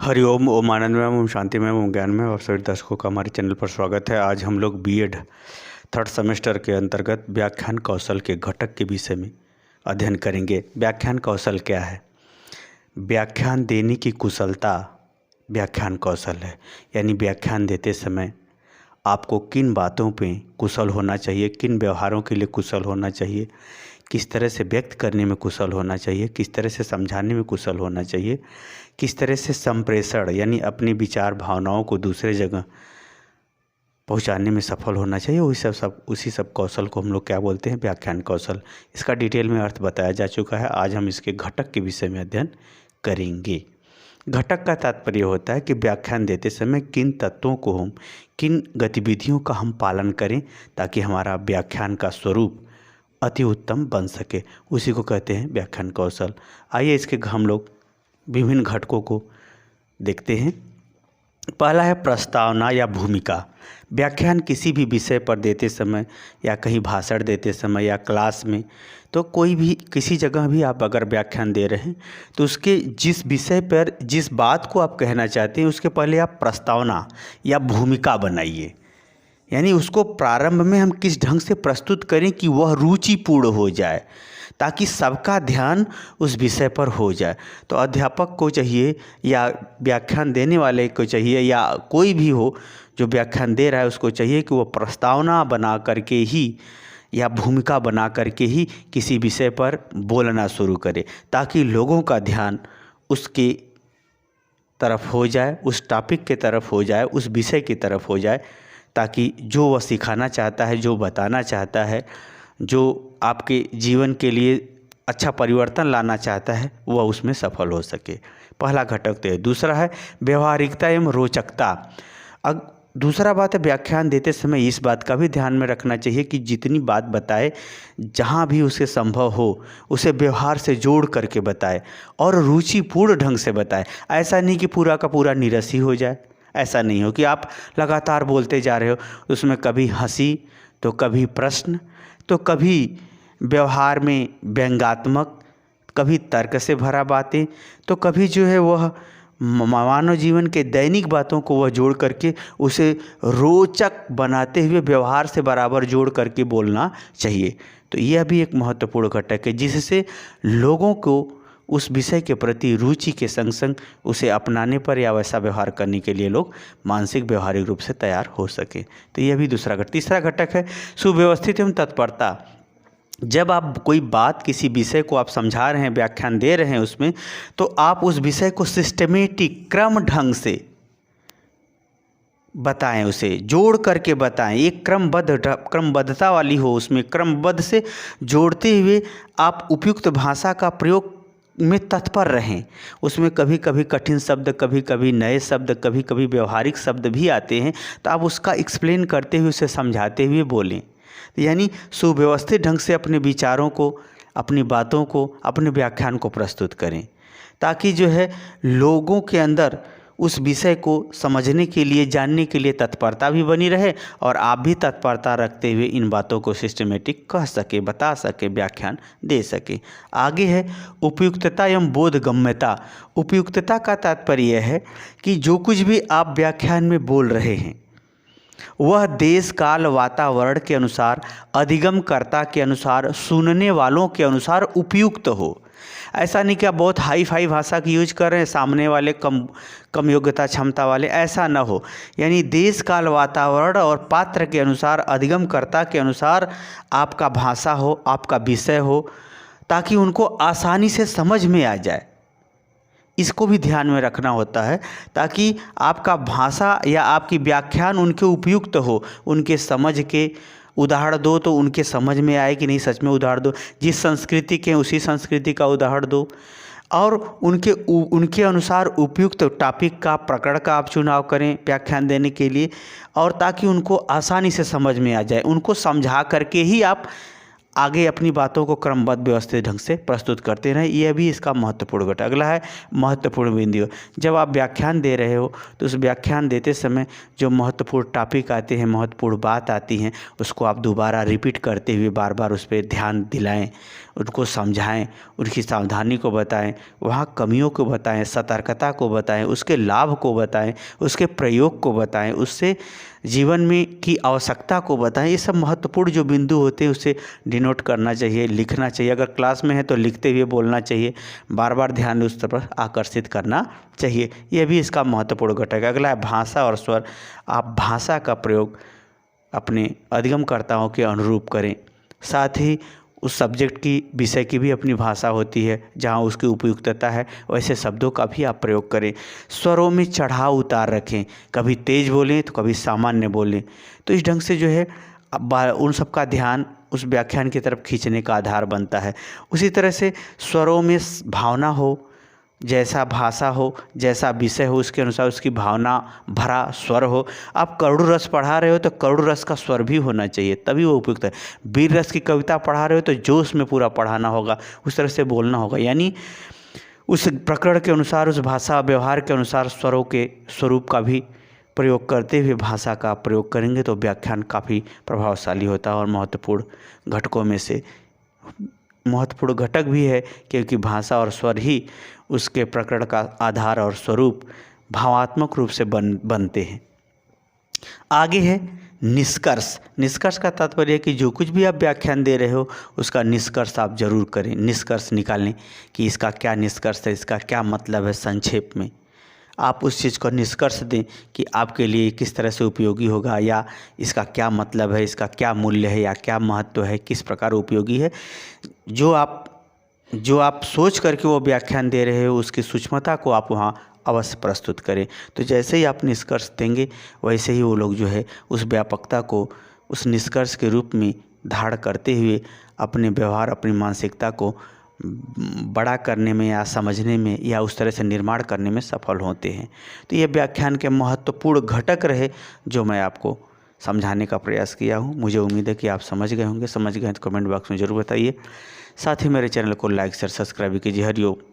हरिओम ओम आनंदमय ओम शांतिमय ओम ज्ञानमय और सभी दर्शकों का हमारे चैनल पर स्वागत है। आज हम लोग बीएड थर्ड सेमेस्टर के अंतर्गत व्याख्यान कौशल के घटक के विषय में अध्ययन करेंगे। व्याख्यान कौशल क्या है? व्याख्यान देने की कुशलता व्याख्यान कौशल है। यानी व्याख्यान देते समय आपको किन बातों पे कुशल होना चाहिए, किन व्यवहारों के लिए कुशल होना चाहिए, किस तरह से व्यक्त करने में कुशल होना चाहिए, किस तरह से समझाने में कुशल होना चाहिए, किस तरह से संप्रेषण यानी अपने विचार भावनाओं को दूसरे जगह पहुंचाने में सफल होना चाहिए। उसी सब कौशल को हम लोग क्या बोलते हैं? व्याख्यान कौशल। इसका डिटेल में अर्थ बताया जा चुका है। आज हम इसके घटक के विषय में अध्ययन करेंगे। घटक का तात्पर्य होता है कि व्याख्यान देते समय किन तत्वों को हम, किन गतिविधियों का हम पालन करें ताकि हमारा व्याख्यान का स्वरूप अति उत्तम बन सके। उसी को कहते हैं व्याख्यान कौशल। आइए इसके हम लोग विभिन्न घटकों को देखते हैं। पहला है प्रस्तावना या भूमिका। व्याख्यान किसी भी विषय पर देते समय या कहीं भाषण देते समय या क्लास में, तो कोई भी किसी जगह भी आप अगर व्याख्यान दे रहे हैं तो उसके जिस विषय पर जिस बात को आप कहना चाहते हैं उसके पहले आप प्रस्तावना या भूमिका बनाइए। यानी उसको प्रारंभ में हम किस ढंग से प्रस्तुत करें कि वह रुचिपूर्ण हो जाए, ताकि सबका ध्यान उस विषय पर हो जाए। तो अध्यापक को चाहिए या व्याख्यान देने वाले को चाहिए या कोई भी हो जो व्याख्यान दे रहा है उसको चाहिए कि वो प्रस्तावना बना करके ही या भूमिका बना करके ही किसी विषय पर बोलना शुरू करे, ताकि लोगों का ध्यान उसके तरफ हो जाए, उस टॉपिक के तरफ हो जाए, उस विषय की तरफ हो जाए, ताकि जो वह सिखाना चाहता है, जो बताना चाहता है, जो आपके जीवन के लिए अच्छा परिवर्तन लाना चाहता है, वह उसमें सफल हो सके। पहला घटक तो है। दूसरा है व्यवहारिकता एवं रोचकता। अब दूसरा बात है, व्याख्यान देते समय इस बात का भी ध्यान में रखना चाहिए कि जितनी बात बताए, जहाँ भी उसे संभव हो उसे व्यवहार से जोड़ करके बताए और रुचिपूर्ण ढंग से बताए। ऐसा नहीं कि पूरा का पूरा नीरस ही हो जाए। ऐसा नहीं हो कि आप लगातार बोलते जा रहे हो, उसमें कभी हंसी तो कभी प्रश्न तो कभी व्यवहार में व्यंग्यात्मक, कभी तर्क से भरा बातें, तो कभी जो है वह मानव जीवन के दैनिक बातों को वह जोड़ करके उसे रोचक बनाते हुए व्यवहार से बराबर जोड़ करके बोलना चाहिए। तो यह भी एक महत्वपूर्ण घटक है जिससे लोगों को उस विषय के प्रति रुचि के संग संग उसे अपनाने पर या वैसा व्यवहार करने के लिए लोग मानसिक व्यवहारिक रूप से तैयार हो सके। तो यह भी दूसरा घटक। तीसरा घटक है सुव्यवस्थित एवं तत्परता। जब आप कोई बात, किसी विषय को आप समझा रहे हैं, व्याख्यान दे रहे हैं उसमें, तो आप उस विषय को सिस्टमेटिक क्रम ढंग से बताएं, उसे जोड़ करके बताएं। एक क्रमबद्धता वाली हो, उसमें क्रमबद्ध से जोड़ते हुए आप उपयुक्त भाषा का प्रयोग में तत्पर रहें। उसमें कभी कभी कठिन शब्द, कभी कभी नए शब्द, कभी कभी व्यवहारिक शब्द भी आते हैं, तो आप उसका एक्सप्लेन करते हुए, उसे समझाते हुए बोलें। यानी सुव्यवस्थित ढंग से अपने विचारों को, अपनी बातों को, अपने व्याख्यान को प्रस्तुत करें, ताकि जो है लोगों के अंदर उस विषय को समझने के लिए, जानने के लिए तत्परता भी बनी रहे और आप भी तत्परता रखते हुए इन बातों को सिस्टमेटिक कह सके, बता सके, व्याख्यान दे सके। आगे है उपयुक्तता एवं बोधगम्यता। उपयुक्तता का तात्पर्य है कि जो कुछ भी आप व्याख्यान में बोल रहे हैं वह देश काल वातावरण के अनुसार, अधिगमकर्ता के अनुसार, सुनने वालों के अनुसार उपयुक्त हो। ऐसा नहीं कि आप बहुत हाई फाई भाषा की यूज कर रहे हैं, सामने वाले कम योग्यता क्षमता वाले, ऐसा न हो। यानी देश काल वातावरण और पात्र के अनुसार, अधिगमकर्ता के अनुसार आपका भाषा हो, आपका विषय हो, ताकि उनको आसानी से समझ में आ जाए। इसको भी ध्यान में रखना होता है, ताकि आपका भाषा या आपकी व्याख्यान उनके उपयुक्त हो, उनके समझ के। उदाहरण दो तो उनके समझ में आए कि नहीं, सच में उदाहरण दो। जिस संस्कृति के उसी संस्कृति का उदाहरण दो और उनके अनुसार उपयुक्त टॉपिक का, प्रकरण का आप चुनाव करें व्याख्यान देने के लिए, और ताकि उनको आसानी से समझ में आ जाए। उनको समझा करके ही आप आगे अपनी बातों को क्रमबद्ध व्यवस्थित ढंग से प्रस्तुत करते रहें। यह भी इसका महत्वपूर्ण घटक। अगला है महत्वपूर्ण बिंदु। जब आप व्याख्यान दे रहे हो तो उस व्याख्यान देते समय जो महत्वपूर्ण टॉपिक आते हैं, महत्वपूर्ण बात आती हैं, उसको आप दोबारा रिपीट करते हुए बार बार उस पर ध्यान दिलाएं, उनको समझाएं, उनकी सावधानी को बताएं, वहाँ कमियों को बताएं, सतर्कता को बताएं, उसके लाभ को बताएं, उसके प्रयोग को बताएं, उससे जीवन में की आवश्यकता को बताएं। ये सब महत्वपूर्ण जो बिंदु होते हैं उसे डिनोट करना चाहिए, लिखना चाहिए। अगर क्लास में है तो लिखते हुए बोलना चाहिए, बार बार ध्यान उस तरफ आकर्षित करना चाहिए। यह भी इसका महत्वपूर्ण घटक है। अगला है भाषा और स्वर। आप भाषा का प्रयोग अपने अधिगमकर्ताओं के अनुरूप करें। साथ ही उस सब्जेक्ट की विषय की भी अपनी भाषा होती है, जहाँ उसकी उपयुक्तता है वैसे शब्दों का भी आप प्रयोग करें। स्वरों में चढ़ाव उतार रखें, कभी तेज बोलें तो कभी सामान्य बोलें। तो इस ढंग से जो है उन सब का ध्यान उस व्याख्यान की तरफ खींचने का आधार बनता है। उसी तरह से स्वरों में भावना हो, जैसा भाषा हो, जैसा विषय हो, उसके अनुसार उसकी भावना भरा स्वर हो। आप करुण रस पढ़ा रहे हो तो करुण रस का स्वर भी होना चाहिए, तभी वो उपयुक्त है। वीर रस की कविता पढ़ा रहे हो तो जोश में पूरा पढ़ाना होगा, उस तरह से बोलना होगा। यानी उस प्रकरण के अनुसार, उस भाषा व्यवहार के अनुसार स्वरों के स्वरूप का भी प्रयोग करते हुए भाषा का प्रयोग करेंगे तो व्याख्यान काफ़ी प्रभावशाली होता है और महत्वपूर्ण घटकों में से महत्वपूर्ण घटक भी है, क्योंकि भाषा और स्वर ही उसके प्रकरण का आधार और स्वरूप भावात्मक रूप से बनते हैं। आगे है निष्कर्ष। निष्कर्ष का तात्पर्य है कि जो कुछ भी आप व्याख्यान दे रहे हो उसका निष्कर्ष आप जरूर करें। निष्कर्ष निकालें कि इसका क्या निष्कर्ष है, इसका क्या मतलब है। संक्षेप में आप उस चीज़ को निष्कर्ष दें कि आपके लिए किस तरह से उपयोगी होगा, या इसका क्या मतलब है, इसका क्या मूल्य है, या क्या महत्व है, किस प्रकार उपयोगी है। जो आप सोच करके वो व्याख्यान दे रहे हो उसकी सूक्ष्मता को आप वहाँ अवश्य प्रस्तुत करें। तो जैसे ही आप निष्कर्ष देंगे वैसे ही वो लोग जो है उस व्यापकता को उस निष्कर्ष के रूप में धारण करते हुए अपने व्यवहार, अपनी मानसिकता को बड़ा करने में या समझने में या उस तरह से निर्माण करने में सफल होते हैं। तो ये व्याख्यान के महत्वपूर्ण घटक रहे जो मैं आपको समझाने का प्रयास किया हूँ। मुझे उम्मीद है कि आप समझ गए होंगे। समझ गए तो कमेंट बॉक्स में ज़रूर बताइए। साथ ही मेरे चैनल को लाइक शेयर सब्सक्राइब कीजिए। हरिओम।